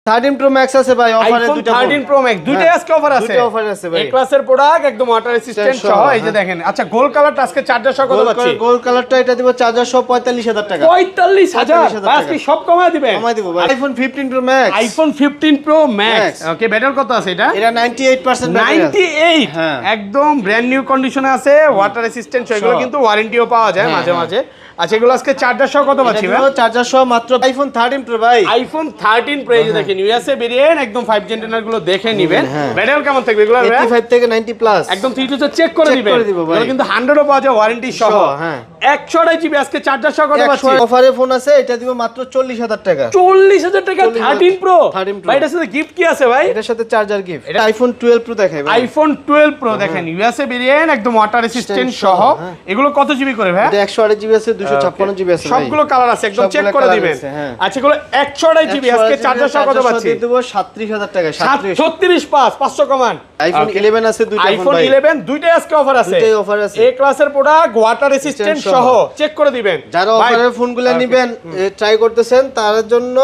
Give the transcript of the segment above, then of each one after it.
13 Pro Max আছে ভাই অফারে দুটো 13 Pro Max দুইটাই আজকে অফার আছে দুটো অফার আছে ভাই এ ক্লাসের প্রোডাক্ট একদম ওয়াটার রেসিস্ট্যান্ট সহ এই যে দেখেন আচ্ছা গোল্ড কালারটা আজকে চার্জার সহ কত পাচ্ছি গোল্ড কালারটা এটা দিব চার্জার সহ 45000 টাকা 45000 আজকে সব কমায় দিবেন কমায় দিব ভাই iPhone 15 Pro Max iPhone 15 Pro Max okay battery কত আছে এটা 98% ব্যাটারি 98 একদম ব্র্যান্ড নিউ কন্ডিশনে আছে ওয়াটার রেসিস্ট্যান্ট সেগুলো কিন্তু ওয়ারেন্টিও পাওয়া যায় মাঝে মাঝে আচ্ছা এগুলো আজকে চার্জার সহ কত পাচ্ছি ভাই চার্জার সহ মাত্র আইফোন 13 Pro ভাই আইফোন 13 Pro এই যে দেখেন ইউএসএ ভেরিয়েন্ট একদম 5 জেন টেনার গুলো দেখে নেবেন ব্যাটারি কেমন থাকবে এগুলো 85 থেকে 90 প্লাস একদম 3 টু চেক করে দিবেন এগুলো কিন্তু 100 ও পাওয়া যায় ওয়ারেন্টি সহ হ্যাঁ 128 জিবি আজকে চার্জার সহ কত পাচ্ছি অফারে ফোন আছে এটা দিব মাত্র 40000 টাকা 40000 টাকা 13 Pro 13 Pro ভাই এটার সাথে গিফট কি আছে ভাই এটার সাথে চার্জার গিফট এটা আইফোন 12 Pro দেখাই ভাই আইফোন 12 Pro দেখেন ইউএসএ ভেরিয়েন্ট একদম ওয়াটার রেসিস্ট্যান্ট সহ এগুলো কত জিবি করে ভাই এটা 128 জিবি আছে 256 জিবি আছে সবগুলো কালার আছে একদম চেক করে দিবেন আচ্ছা এগুলো 128 জিবি আজকে চার্জার সহ কত পাচ্ছি দেব 37000 টাকা 36 পাস 500 কমান আইফোন 11 আছে দুইটা আইফোন 11 দুইটাই আজকে অফার আছে দুইটাই অফার আছে এ ক্লাসের প্রোডাক্ট ওয়াটার রেসিস্ট্যান্ট সহ চেক করে দিবেন যারা অফারের ফোনগুলো নেবেন ট্রাই করতেছেন তার জন্য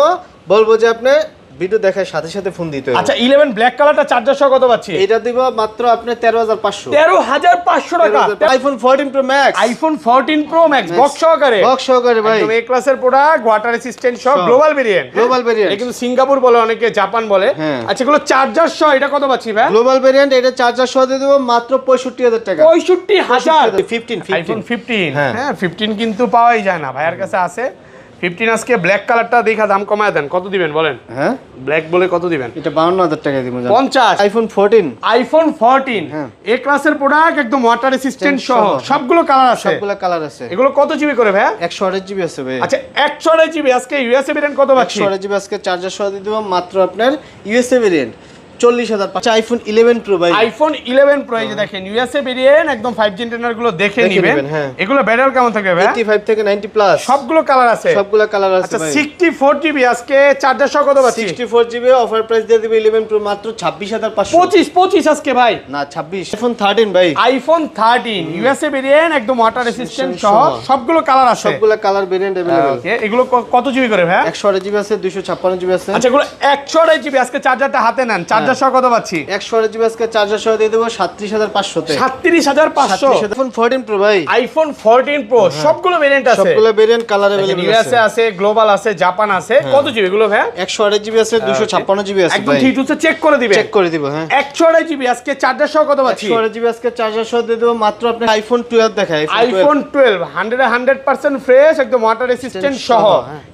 বলবো যে আপনি ভিডিও দেখার সাথে সাথে ফোন দিতে হবে আচ্ছা 11 ব্ল্যাক কালারটা চার্জার সহ কত পাচ্ছি এটা দিব মাত্র আপনি 13500 13500 টাকা iPhone 14 Pro Max iPhone 14 Pro Max box সহকারে ভাই একদম এ ক্লাসের প্রোডাক্ট ওয়াটার রেসিস্ট্যান্ট সহ গ্লোবাল ভেরিয়েন্ট এটা কিন্তু সিঙ্গাপুর বলে অনেকে জাপান বলে আচ্ছা এগুলো চার্জার সহ এটা কত পাচ্ছি ভাই গ্লোবাল ভেরিয়েন্ট এটা চার্জার সহ দিয়ে দেব মাত্র 65000 টাকা 65000 15 আইফোন 15 হ্যাঁ 15 কিন্তু পাওয়াই যায় না ভাইয়ার কাছে আছে 15 আজকে ব্ল্যাক কালারটা দেখা দাম কমায় দেন কত দিবেন বলেন হ্যাঁ ব্ল্যাক বলে কত দিবেন এটা 52000 টাকা দিব 50 আইফোন 14 এ ক্লাসের প্রোডাক্ট একদম ওয়াটার রেসিস্ট্যান্ট সহ সবগুলো কালার আছে সবগুলো কালার আছে এগুলো কত জিবি করে ভাই 128 জিবি আছে ভাই আচ্ছা 128 জিবি আজকে ইউএসএ ভেরিয়েন্ট কত পাচ্ছি 128 জিবি আজকে চার্জার সহ দিয়ে দেব মাত্র আপনার ইউএসএ ভেরিয়েন্ট 40000 আচ্ছা আইফোন 11 Pro ভাই আইফোন 11 Pro এই যে দেখেন ইউএসএ ভেরিয়েন্ট একদম 5 জেন টেনার গুলো দেখে নেবেন এগুলো ব্যাটারি কেমন থাকবে ভাই 85 থেকে 90 প্লাস সবগুলো কালার আছে সবগুলো কালার আছে ভাই আচ্ছা 64 জিবি আজকে চার্জার সহ কত পাচ্ছি 64 জিবি অফার প্রাইস দিয়ে দিবে 11 Pro মাত্র 26500 25 আজকে ভাই না 26 আইফোন 13 ভাই আইফোন 13 ইউএসএ ভেরিয়েন্ট একদম ওয়াটার রেসিস্ট্যান্ট সহ সবগুলো কালার আছে সবগুলো কালার ভেরিয়েন্ট अवेलेबल ওকে এগুলো কত জিবি করে ভাই 128 জিবি আছে 256 জিবি আছে আচ্ছা এগুলো 128 জিবি আজকে চার্জারটা হাতে নেন চার্জার সহ কত পাচ্ছি 128 জিবি আজকে চার্জার সহ দিয়ে দেব 37500 তে 37500 আইফোন 14 Pro ভাই আইফোন 14 Pro সবগুলো ভেরিয়েন্ট আছে সবগুলো ভেরিয়েন্ট কালার अवेलेबल ইউএসএ আছে গ্লোবাল আছে জাপান আছে কত জিবি এগুলো ভাই 128 জিবি আছে 256 জিবি আছে একদম ভাই ঠিক আছে চেক করে দিবেন চেক করে দিব হ্যাঁ 128 জিবি আজকে চার্জার সহ কত পাচ্ছি 128 জিবি আজকে চার্জার সহ দিয়ে দেব মাত্র আপনি আইফোন 12 দেখাই আইফোন 12 100% ফ্রেশ একদম ওয়াটার রেসিস্ট্যান্ট সহ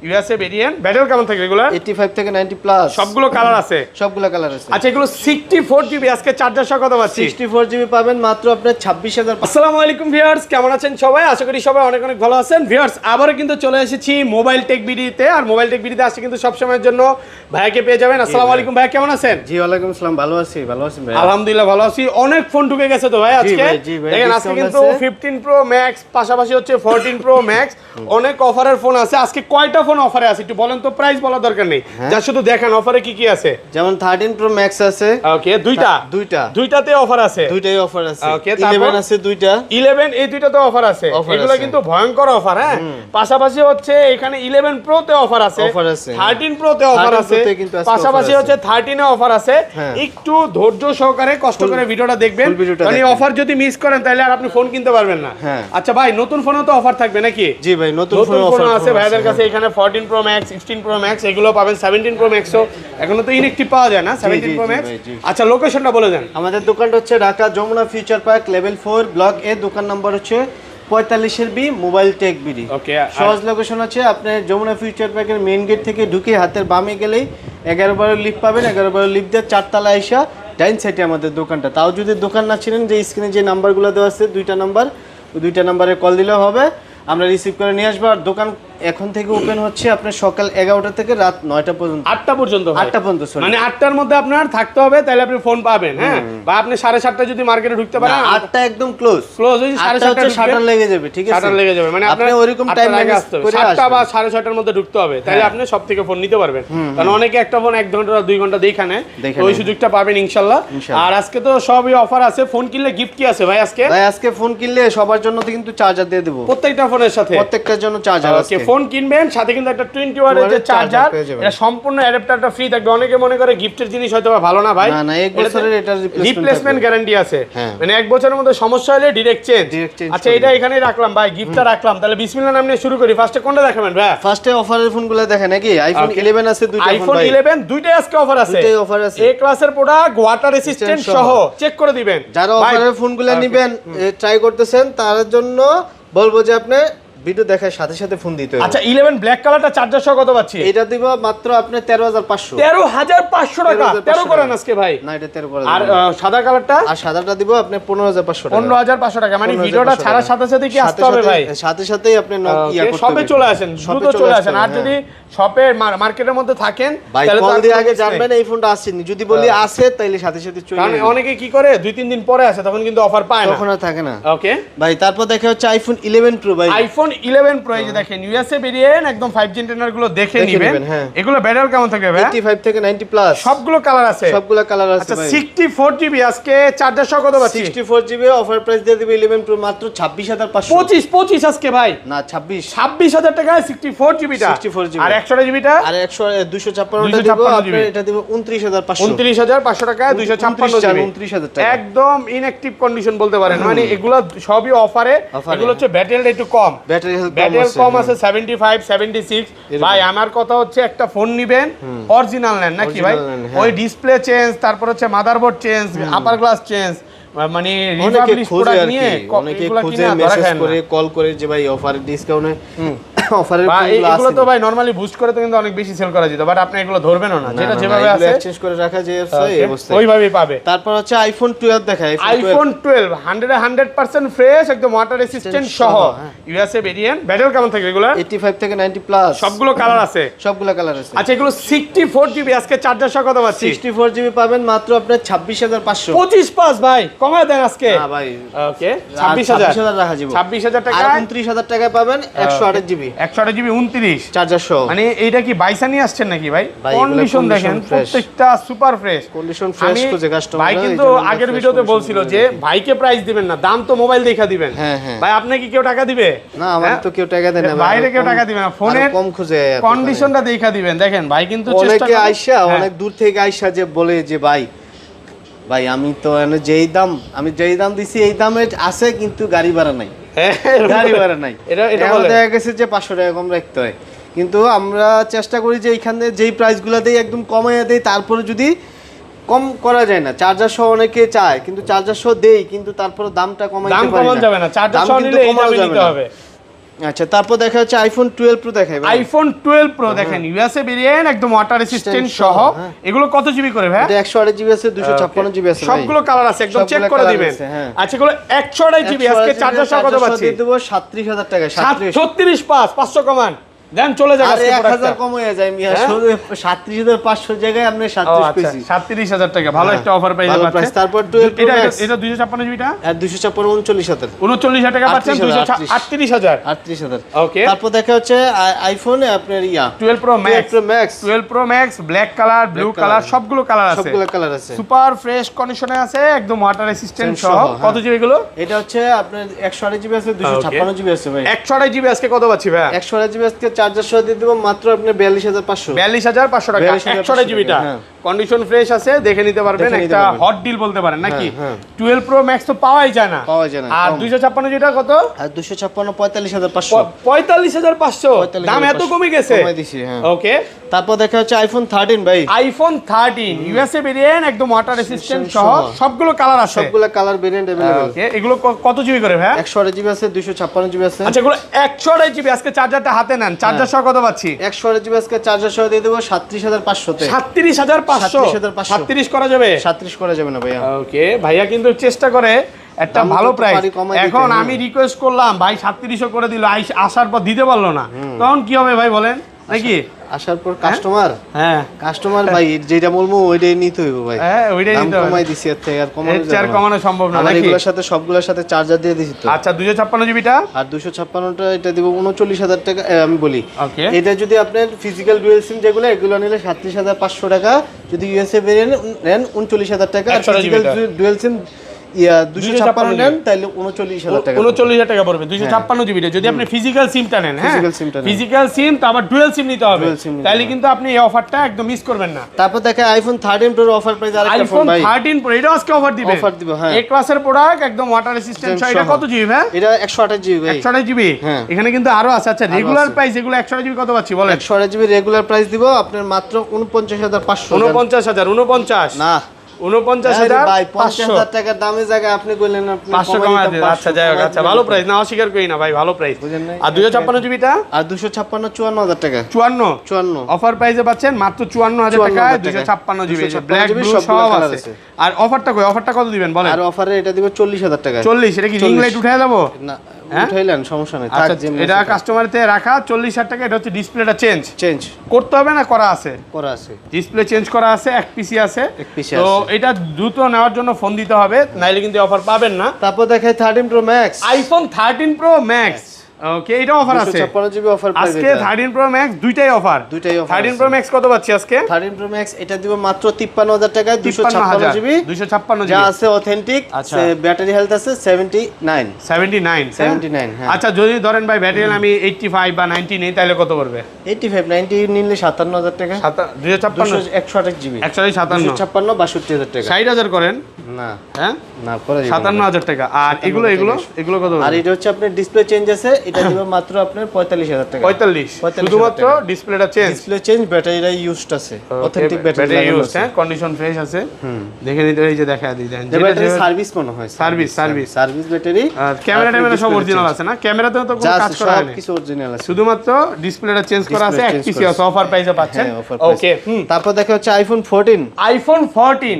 ইউএসএ ভেরিয়েন্ট ব্যাটারি কেমন থাকবে এগুলো 85 থেকে 90 প্লাস সবগুলো কালার আছে সবগুলো কালার আছে আচ্ছা এগুলো 64 জিবি আজকে চার্জার সহ কত পাচ্ছি 64 জিবি পাবেন মাত্র আপনার 26000 আসসালামু আলাইকুম ভিউয়ার্স কেমন আছেন সবাই আশা করি সবাই অনেক অনেক ভালো আছেন ভিউয়ার্স আবারো কিন্তু চলে এসেছি মোবাইল টেক ভিডিওতে আর মোবাইল টেক ভিডিওতে আসছে কিন্তু সব সময়ের জন্য ভাইকে পেয়ে যাবেন আসসালামু আলাইকুম ভাই কেমন আছেন জি ওয়ালাইকুম আসসালাম ভালো আছি ভাই আলহামদুলিল্লাহ ভালো আছি অনেক ফোন ঢুকে গেছে তো ভাই আজকে দেখেন আজকে কিন্তু 15 Pro Max পাশাপাশি হচ্ছে 14 Pro Max অনেক অফারের ফোন আছে আজকে কয়টা ফোন অফারে আছে একটু বলেন তো প্রাইস বলা দরকার নেই যা শুধু দেখেন অফারে কি কি আছে যেমন 13 Pro Max আছে ওকে দুইটাতে অফার আছে দুইটাই অফার আছে ওকে 11 আছে দুইটা 11 এই দুইটাতে অফার আছে এগুলো কিন্তু ভয়ঙ্কর অফার হ্যাঁ পাশাপাশি হচ্ছে এখানে 11 Pro তে অফার আছে 13 Pro তে অফার আছে পাশাপাশি হচ্ছে 13 এ অফার আছে একটু ধৈর্য সহকারে কষ্ট করে ভিডিওটা দেখবেন মানে অফার যদি মিস করেন তাহলে আর আপনি ফোন কিনতে পারবেন না আচ্ছা ভাই নতুন ফোনও তো অফার থাকবে নাকি জি ভাই নতুন ফোন আছে ভাইদের কাছে এখানে 14 Pro Max 16 Pro Max এগুলো পাবেন 17 Pro Max ও এখনো তো ইনঅ্যাকটিভ পাওয়া যায় না 17 Pro Max আচ্ছা লোকেশনটা বলে দেন আমাদের দোকানটা হচ্ছে Dhaka Jamuna future park level 4 block A দোকান নাম্বার হচ্ছে 45 এর B mobile tech BD okay সহজ লোকেশন হচ্ছে আপনি যমুনা ফিউচার পার্কের মেইন গেট থেকে ঢুকে হাতের বামে গেলেই 11 লিফট পাবেন 11 লিফট দিয়ে চারতলা আইসা ডাইন সাইডে আমাদের দোকানটা তাও যদি দোকান না চিনেন যে স্ক্রিনে যে নাম্বারগুলো দেওয়া আছে দুইটা নাম্বার ওই দুইটা নাম্বারে কল দিলেও হবে আমরা রিসিভ করে নিয়ে আসবো আর দোকান এখন থেকে ওপেন হচ্ছে আপনার সকাল 11টা থেকে রাত 9টা পর্যন্ত 8টা পর্যন্ত 8টা পর্যন্ত মানে 8টার মধ্যে আপনার থাকতে হবে তাহলে আপনি ফোন পাবেন হ্যাঁ বা আপনি 7:30টা যদি মার্কেটে ঢুকতে পারেন 8টা একদম ক্লোজ হই 7:30টা শাটার লেগে যাবে ঠিক আছে শাটার লেগে যাবে মানে আপনি ওইরকম টাইম আগে আসতে হবে 7টা বা 6:30টার মধ্যে ঢুকতে হবে তাহলে আপনি সব থেকে ফোন নিতে পারবেন কারণ অনেকে একটা ফোন 1 ঘন্টা 2 ঘন্টা দেখানে ওই সুযোগটা পাবেন ইনশাআল্লাহ আর আজকে তো সবই অফার আছে ফোন কিনলে গিফট কি আছে ভাই আজকে ফোন কিনলে সবার জন্য তো কিন্তু চার্জার দিয়ে দেব প্রত্যেকটা ফোনের সাথে প্রত্যেকটার জন্য চার্জার আছে ফোন কিনবেন সাথে কিন্তু একটা 20 ওয়াটের যে চার্জার, এটা সম্পূর্ণ অ্যাডাপ্টারটা ফ্রি থাকবে। অনেকে মনে করে গিফটের জিনিস হয়তো ভালো না ভাই, না এক বছরের এটা রিপ্লেসমেন্ট গ্যারান্টি আছে, মানে এক বছরের মধ্যে সমস্যা হলে ডিরেক্ট চেঞ্জ। আচ্ছা এটা এখানেই রাখলাম ভাই, গিফটটা রাখলাম। তাহলে বিসমিল্লাহ নাম নিয়ে শুরু করি। ফার্স্টে কোনটা দেখাবেন ভাই? ফার্স্টে অফারের ফোনগুলো দেখেন নাকি? আইফোন 11 আছে, দুইটা আইফোন 11 দুইটাই আজকে অফার আছে, দুইটাই অফার আছে। এ ক্লাসের প্রোডাক্ট ওয়াটার রেসিস্ট্যান্ট সহ চেক করে দিবেন। যারা অফারের ফোনগুলো নেবেন ট্রাই করতেছেন তার জন্য বলবো যে আপনি ভিডিও দেখার সাথে সাথে ফোন দিতে হবে। আচ্ছা 11 ব্ল্যাক কালারটা চার্জার সহ কত পাচ্ছি? এটা দিব মাত্র আপনি 13500। 13500 টাকা। 13 করেন আজকে ভাই। না এটা 13 করে। আর সাদা কালারটা? আর সাদাটা দিব আপনি 15500 টাকা। 15500 টাকা। মানে ভিডিওটা ছাড়ার সাথে সাথে কি আসতে হবে ভাই? সাথে সাথেই আপনি ইয়া করতে হবে। শপে চলে আসেন, দ্রুত চলে আসেন। আর যদি শপে মার্কেটের মধ্যে থাকেন তাহলে কল দিয়ে আগে জানবেন এই ফোনটা আসেনি। যদি বলি আছে তাহলে সাথে সাথে চলে আসেন। কারণ অনেকে কি করে 2-3 দিন পরে আসে, তখন কিন্তু অফার পায় না, তখন আর থাকে না। ওকে ভাই তারপর দেখা হচ্ছে আইফোন 11 প্রো ভাই। আইফোন 11 প্রো এই যে দেখেন ইউএসএ ভেরিয়েন্ট, একদম 5G ইন্টারনাল গুলো দেখে নেবেন। এগুলো ব্যাটারি কেমন থাকবে ভাই? 85 থেকে 90 প্লাস সবগুলো কালার আছে, সবগুলো কালার আছে আচ্ছা ভাই। 64GB আজকে চার্জার সহ কত পাচ্ছি? 64GB অফার প্রাইস দিয়ে দিবে 11 প্রো মাত্র 26500। 25 আজকে ভাই না 26000 টাকায় 64GB টা। 64GB আর 128GB টা? আর 256 টা দিব আপনি, এটা দিব 29500। 29500 টাকায় 256 টাকা। একদম ইনঅ্যাকটিভ কন্ডিশন বলতে পারেন, মানে এগুলো সবই অফারে। এগুলো হচ্ছে ব্যাটারিটা একটু কম, ব্যাটারি কম আছে 75 76। ভাই আমার কথা হচ্ছে একটা ফোন নিবেন অরিজিনাল নেন নাকি ভাই? ওই ডিসপ্লে চেঞ্জ, তারপর হচ্ছে মাদারবোর্ড চেঞ্জ, আপার গ্লাস চেঞ্জ, মানে রিফাবলিশ প্রোডাক্ট নিয়ে অনেকে খোঁজে, মেসেজ করে, কল করে যে ভাই অফার ডিসকাউন্টে অফারের ফোনগুলো আছে। এগুলো তো ভাই নরমালি বুস্ট করে তো কিন্তু অনেক বেশি সেল করা যেত, বাট আপনি এগুলো ধরবেনও না, যেটা যেভাবে আছে এক্সচেঞ্জ করে রাখা যে এই অবস্থায় ওইভাবেই পাবে। তারপর হচ্ছে আইফোন 12 দেখায়। আইফোন 12 100% ফ্রেশ, একদম ওয়াটার রেসিস্ট্যান্ট সহ ইউএসএ ভেরিয়েন্ট। ব্যাটারি কেমন থাকবে এগুলো? 85 থেকে 90 প্লাস সবগুলো কালার আছে, সবগুলো কালার আছে। আচ্ছা এগুলো 64GB আজকে চার্জার সহ কত পাচ্ছি? 64GB পাবেন মাত্র আপনার 26500। 25 ভাই কমায় দেন আজকে। না ভাই ওকে 26000 রাখা যাবে। 26000 টাকা। আর 29000 টাকায় পাবেন 128GB 128GB 29 চার্জার সহ। মানে এইটা কি বাইসা নিয়ে আসছেন নাকি ভাই? কন্ডিশন দেখেন প্রত্যেকটা সুপার ফ্রেশ, কন্ডিশন ফ্রেশ খুঁজে কাস্টমার। ভাই কিন্তু আগের ভিডিওতে বলছিল যে ভাইকে প্রাইস দিবেন না, দাম তো মোবাইল দেখা দিবেন। ভাই আপনি কি কেউ টাকা দিবে? না আমার তো কেউ টাকা দেয় না, বাইরে কেউ টাকা দিবে না, ফোনের কম খুঁজে কন্ডিশনটা দেখা দিবেন। দেখেন ভাই কিন্তু চেষ্টা অনেকে আইসা অনেক দূর থেকে আইসা যে বলে যে ভাই আমি তো যেই দাম দিছি এই দামে আছে কিন্তু গাড়ি ভাড়া নাই, গাড়ি ভাড়া নাই। এটা দেখা গেছে যে 500 টাকা কম রাখতে হয়, কিন্তু আমরা চেষ্টা করি যে এইখানে যেই প্রাইসগুলো দেই একদম কমাইয়া দেই। তারপরে যদি কম করা যায় না, চার্জার সহ অনেকে চায় কিন্তু চার্জার সহ দেই, কিন্তু তারপরে দামটা কমাইতে পারি না, যাবে না, চার্জার সহ নিলে এই দামে নিতে হবে। আচ্ছা তারপর দেখা হচ্ছে আইফোন 12 প্রো দেখাই ভাই। আইফোন 12 প্রো দেখেন ইউএসএ ভেরিয়েন্ট, একদম ওয়াটার রেসিস্ট্যান্ট সহ। এগুলো কত জিবি করে ভাই? এটা 128GB আছে, 256GB আছে ভাই। সবগুলো কালার আছে, একদম চেক করে দিবেন। আচ্ছা এগুলো 128GB আজকে চার্জার সহ কত পাচ্ছি? দেব 37000 টাকা। 500 কমান দেন চলে যাবে। আরে 1000 কম হয়ে যায় মিয়া, শুধু 37500 জায়গায় আপনি 37 পেয়েছি। 37000 টাকা ভালো একটা অফার পেয়ে যাবেন। তারপর 12 প্রো ম্যাক্স এটা 256GB টা আর 256 39000 টাকা পাচ্ছেন। 38000 ওকে। তারপর দেখা হচ্ছে আইফোনে আপনার 12 pro max black colour, blue colour, সবগুলো কালার আছে, সুপার ফ্রেশ কন্ডিশনে আছে, একদম ওয়াটার রেসিস্ট্যান্ট সহ। কত জিবি এগুলো? এটা হচ্ছে আপনার 128GB আছে, 256GB আছে ভাই। 128GB আজকে কত পাচ্ছি ভাই? 128GB আজকে চার্জার সহ দিয়ে দেব মাত্র আপনার 42500 টাকা। 128GB টা কন্ডিশন ফ্রেশ আছে, দেখে নিতে পারবেন। একটা হট ডিল বলতে পারেন নাকি? 12 প্রো ম্যাক্স তো পাওয়াই যায় না। আর 256 যেটা কত? আর 256 45500 45500 দাম এত কমে গেছে। কমাই দিছি হ্যাঁ। ওকে তারপর দেখা হচ্ছে আইফোন 13 ভাই। আইফোন 13 ইউএসএ ভেরিয়েন্ট, একদম ওয়াটার রেসিস্ট্যান্ট সহ, সবগুলো কালার আছে, সবগুলো কালার ভেরিয়েন্ট अवेलेबल। ওকে এগুলো কত জিবি করে ভাই? 128GB আছে, 256GB আছে। আচ্ছা এগুলো 128GB আজকে চার্জারটা হাতে নেন, চার্জার সহ কত পাচ্ছি? 128GB আজকে চার্জার সহ দিয়ে দেব 37500 তে। 37500 37 করা যাবে? 37 করা যাবে না ভাইয়া। ওকে ভাইয়া কিন্তু চেষ্টা করে একটা ভালো প্রাইস। এখন আমি রিকোয়েস্ট করলাম ভাই 3700 করে দিল, আসার পর দিতে পারলো না, তখন কি হবে ভাই বলেন নাকি? আসার পর কাস্টমার ভাই যেটা বলবো ওইটাই নিতে হইব ভাই। হ্যাঁ ওইটাই নিতে হবে, কমাই দিছি, আর কমানো সম্ভব না নাকি? এগুলোর সাথে সবগুলোর সাথে চার্জার দিয়ে দিছি তো। আচ্ছা 256GB টা আর 256 টা এটা দিব 39000 টাকা। আমি বলি ওকে, এটা যদি আপনার ফিজিক্যাল ডুয়াল সিম যেগুলো এগুলো নিলে 37500 টাকা, যদি ইউএসএ ভেরিয়েন্ট নেন 39000 টাকা। আর ফিজিক্যাল ডুয়াল সিম 256 নেন তাহলে 39000 টাকা 39000 টাকা পড়বে 256 জিবি যদি আপনি ফিজিক্যাল সিমটা নেন। হ্যাঁ ফিজিক্যাল সিম তো আবার ডুয়াল সিম নিতে হবে, তাহলে কিন্তু আপনি এই অফারটা একদম মিস করবেন না। তারপর দেখে আইফোন 13 প্রো অফার প্রাইস আরেকটা ফোন ভাই, আইফোন 13 প্রো এটা আজকে অফার দিবে। হ্যাঁ এ ক্লাসের প্রোডাক্ট একদম ওয়াটার রেসিস্ট্যান্ট সহ। এটা কত জিবি ভাই? এটা 128 জিবি ভাই। 128 জিবি। এখানে কিন্তু আরো আছে। আচ্ছা রেগুলার প্রাইস এগুলো 128 জিবি কত পাচ্ছি বলেন? 128 জিবি রেগুলার প্রাইস দিব আপনার মাত্র 49500। 49000 না 49500 ভাই 50000 টাকার দামে জায়গায় আপনি কইলেন আপনি 500 কমায় দেন। আচ্ছা যাই হোক, আচ্ছা ভালো প্রাইস না অস্বীকার করি না ভাই, ভালো প্রাইস। আর 256 জিবিটা আর 256 54000 টাকা 54 অফার প্রাইসে পাচ্ছেন মাত্র 54000 টাকায় 256 জিবি ব্ল্যাক ব্লু সব আছে। আর অফারটা কই? অফারটা কত দিবেন বলেন? আর অফারে এটা দিব 40000 টাকা। 40 এটা কি রিং লাইট উঠায় যাব না উঠাইলেন সমস্যা নাই থাক। এটা কাস্টমারতে রাখা 40000 টাকা। এটা হচ্ছে ডিসপ্লেটা চেঞ্জ করতে হবে না? করা আছে ডিসপ্লে চেঞ্জ করা আছে, এক পিসি আছে। তো এটা দ্রুত নেওয়ার জন্য ফোন দিতে হবে, নাইলে কিন্তু অফার পাবেন না। তারপর দেখাই 13 pro max, iPhone 13 pro max. Okay এটা অফার আছে 256 জিবি অফার প্রাইস। আজকে 13 প্রো ম্যাক্স দুইটাই অফার। 13 প্রো ম্যাক্স কত পাচ্ছি আজকে? 13 প্রো ম্যাক্স এটা দিব মাত্র 53000 টাকায় 256 জিবি 256 জিবি যা আছে অথেন্টিক। ব্যাটারি হেলথ আছে 79। হ্যাঁ আচ্ছা যদি ধরেন ভাই ব্যাটারি আমি 85 বা 90 নেই তাহলে কত পড়বে? 85 90 নিলে 57000 টাকা। 256 128 জিবি 157 256 62000 টাকা। 60000 করেন না হ্যাঁ না করে 57000 টাকা। আর এগুলো কত? আর এটা হচ্ছে আপনার ডিসপ্লে চেঞ্জ আছে, এটা দিব মাত্র আপনার 45000 টাকা। 45 শুধুমাত্র ডিসপ্লেটা চেঞ্জ ব্যাটারিটা ইউজড আছে অথেন্টিক ব্যাটারি ইউজ। হ্যাঁ কন্ডিশন ফ্রেশ আছে দেখে নিতে। এই যে দেখা দিই দেন ব্যাটারি সার্ভিস মনে হয় সার্ভিস ব্যাটারি। আর ক্যামেরা সব অরিজিনাল আছে না? ক্যামেরাতেও তো কোনো কাজ করা নেই, কিছু অরিজিনাল আছে, শুধুমাত্র ডিসপ্লেটা চেঞ্জ করা আছে, এক পিসি আছে। অফার প্রাইসে পাচ্ছেন। ওকে তারপর দেখা হচ্ছে আইফোন 14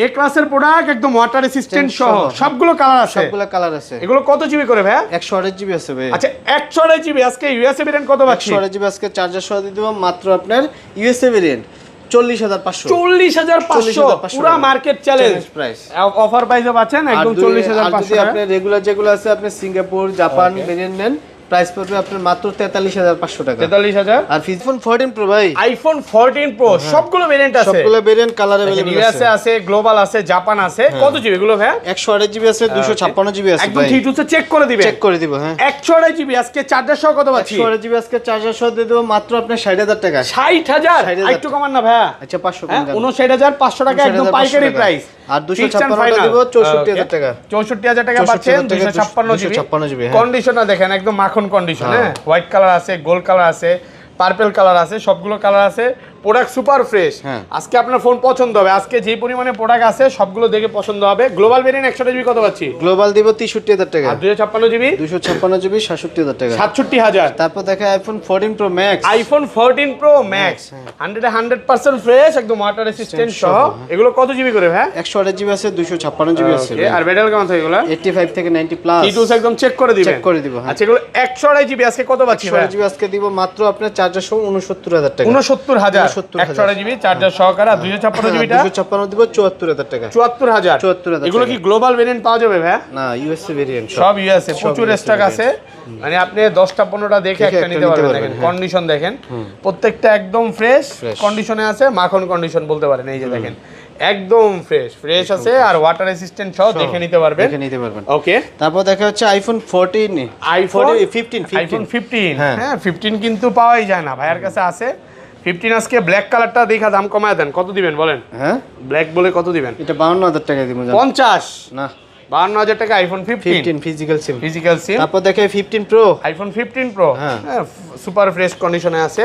এ ক্লাসের প্রোডাক্ট একদম ওয়াটার রেসিস্ট্যান্ট সহ সবগুলো কালার আছে। এগুলো কত জিবি করে ভাই? 128 জিবি আছে ভাই। আচ্ছা 128 জিবি আজকে ইউএসএ ভেরিয়েন্ট কত পাচ্ছি? 128 জিবি আজকে চার্জার সহ দিয়ে দেব মাত্র আপনার ইউএসএ ভেরিয়েন্ট 40500। 40500 পুরো মার্কেট চ্যালেঞ্জ প্রাইস। অফার প্রাইসে পাচ্ছেন একদম 40500। যদি আপনি রেগুলার যেগুলো আছে আপনি সিঙ্গাপুর জাপান ভেরিয়েন্ট নেন প্রাইস পড়বে আপনার মাত্র 43500 টাকা। 43000। আর আইফোন 14 প্রো ভাই, আইফোন 14 প্রো সবগুলো ভেরিয়েন্ট আছে, সবগুলো ভেরিয়েন্ট কালার अवेलेबल আছে। ইউএসএ আছে, গ্লোবাল আছে, জাপান আছে। কত জিবি এগুলো ভাই? 128 জিবি আছে, 256 জিবি আছে। একদম ঠিক আছে, চেক করে দিবেন। চেক করে দিব। হ্যাঁ 128 জিবি আজকে চার্জার সহ কত পাচ্ছি? 128 জিবি আজকে চার্জার সহ দিয়ে দেব মাত্র আপনার 60000 টাকা। 60000 একটু কমান না ভাই? আচ্ছা 500 কম দেন। 59500 টাকা একদম পাইকারি প্রাইস। আর 256 দিব 64000 টাকা। 64000 টাকা পাচ্ছেন 256 জিবি। কন্ডিশনার দেখেন একদম মাখন কন্ডিশন। হ্যাঁ হোয়াইট কালার আছে, গোল্ড কালার আছে, পার্পল কালার আছে, সবগুলো কালার আছে। Product super fresh. আজকে আপনার ফোন পছন্দ হবে। আজকে যে পরিমাণে প্রোডাক্ট আছে সবগুলো দেখে পছন্দ হবে। গ্লোবাল ভেরিয়েন্ট 128 জিবি কত পাচ্ছি? গ্লোবাল দিব 63000 টাকা। আর 256 জিবি 67000 টাকা। 67000। তারপর দেখে iPhone 14 pro max. IPhone 14 pro max 100% fresh একদম ওয়াটার রেসিস্ট্যান্ট সহ। এগুলো কত জিবি করে ভাই? 128 জিবি আছে, 256 জিবি আছে। আর ব্যাটারি কেমন থাকে এগুলো? 85 থেকে 90 প্লাস। টি2 একদম চেক করে দিবেন। চেক করে দিব। আচ্ছা এগুলো 128 জিবি আজকে কত পাচ্ছি ভাই? 128 জিবি আজকে দিব মাত্র আপনার চার্জার সহ 69000 টাকা। 69000 128 জিবি চার্জার সহকারে। আর 256 জিবিটা 256 দিব 74000 টাকা। 74000। এগুলো কি গ্লোবাল ভেরিয়েন্ট পাওয়া যাবে ভাই? না ইউএসএ ভেরিয়েন্ট সব ইউএসএ, প্রচুর স্টক আছে। মানে আপনি 10টা 15টা দেখে একটা নিতে পারবেন। দেখেন কন্ডিশন দেখেন, প্রত্যেকটা একদম ফ্রেশ কন্ডিশনে আছে, মাখন কন্ডিশন বলতে পারেন। এই যে দেখেন একদম ফ্রেশ আছে আর ওয়াটার রেসিস্ট্যান্ট সহ দেখে নিতে পারবেন। ওকে তারপর দেখা হচ্ছে আইফোন 14 আইফোন 15 হ্যাঁ 15 কিন্তু পাওয়াই যায় না, ভাইয়ার কাছে আছে 15। আজকে ব্ল্যাক কালারটা দেখা দাম কমায় দেন। কত দিবেন বলেন? হ্যাঁ ব্ল্যাক বলে কত দিবেন? এটা 52000 টাকা দিব। 50 না 52000 টাকা আইফোন 15 ফিজিক্যাল সিম। তারপর দেখে 15 প্রো আইফোন 15 প্রো হ্যাঁ সুপার ফ্রেশ কন্ডিশনে আছে,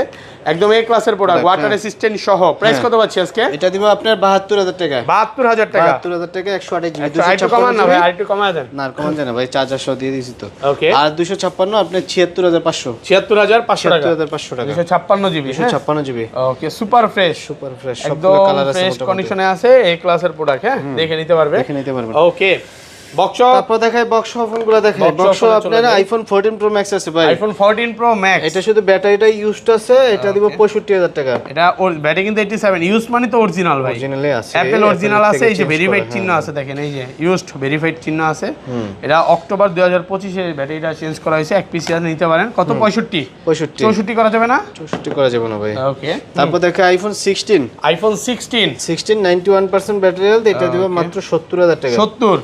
একদম এ ক্লাসের প্রোডাক্ট, ওয়াটার রেসিস্ট্যান্ট সহ। প্রাইস কত পাচ্ছি আজকে? এটা দিব আপনার 72000 টাকা। 72000 টাকা 128 জিবি। 256 কমান না ভাই, আরেকটু কমায় দেন। না কমান দেন না ভাই, চার্জার সহ দিয়ে দিছি তো। ওকে আর 256 আপনি 76500 টাকা। 76500 টাকা 256 জিবি। 256 জিবি। ওকে সুপার ফ্রেশ সবগুলো কালার আছে, ফ্রেশ কন্ডিশনে আছে, এই ক্লাসের প্রোডাক্ট। হ্যাঁ দেখে নিতে পারবে। ওকে বক্স। তারপর দেখাই বক্স ফোনগুলো দেখাই। বক্স আপনার আইফোন 14 প্রো ম্যাক্স আছে ভাই। আইফোন 14 প্রো ম্যাক্স, এটা শুধু ব্যাটারিটা ইউজড আছে, এটা দিব 65000 টাকা। এটা ওর ব্যাটারি কিন্তু 87, ইউজ মানে তো অরিজিনাল ভাই, অরিজিনালি আছে, অ্যাপল অরিজিনাল আছে। এই যে ভেরিফাইড চিহ্ন আছে দেখেন, এই যে ইউজড ভেরিফাইড চিহ্ন আছে। এটা অক্টোবর 2025 এর ব্যাটারিটা চেঞ্জ করা হয়েছে। এক পিস নিতে পারেন। কত? 65 64 করা যাবে না? 64 করা যাবে না ভাই। ওকে। তারপর দেখে আইফোন 16 91% ব্যাটারি হেলথ, এটা দিব মাত্র 70000 টাকা। 70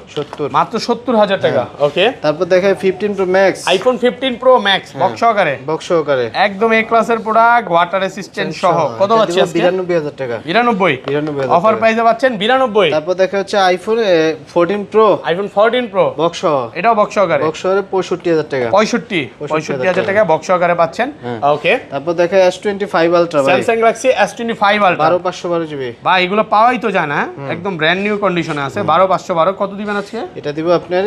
মাত্র 70000 টাকা। ওকে। তারপর দেখে 15 pro max, iPhone 15 pro max box সহকারে একদম এ ক্লাসের প্রোডাক্ট, ওয়াটার রেসিস্ট্যান্ট সহ। কত পাচ্ছি আজকে? 92000 টাকা। 92 অফার প্রাইসে পাচ্ছেন 92। তারপর দেখা হচ্ছে iPhone 14 pro, iPhone 14 pro box, এটাও বক্স সহকারে 65000 টাকা। 65000 টাকা বক্স সহকারে পাচ্ছেন। ওকে। তারপর দেখা S25 আলট্রা ভাই, Samsung Galaxy S25 ultra 12512 GB ভাই। এগুলো পাওয়াই তো যায় না, একদম ব্র্যান্ড নিউ কন্ডিশনে আছে। 12512 কত দিবেন আজকে? এটা দিব আপনার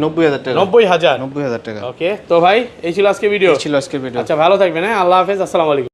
90000 টাকা। 90000 টাকা। ওকে। তো ভাই এই ছিল আজকে ভিডিও। ছিল আজকের ভিডিও। আচ্ছা ভালো থাকবেন, হ্যাঁ, আল্লাহ হাফেজ, আসসালামু আলাইকুম।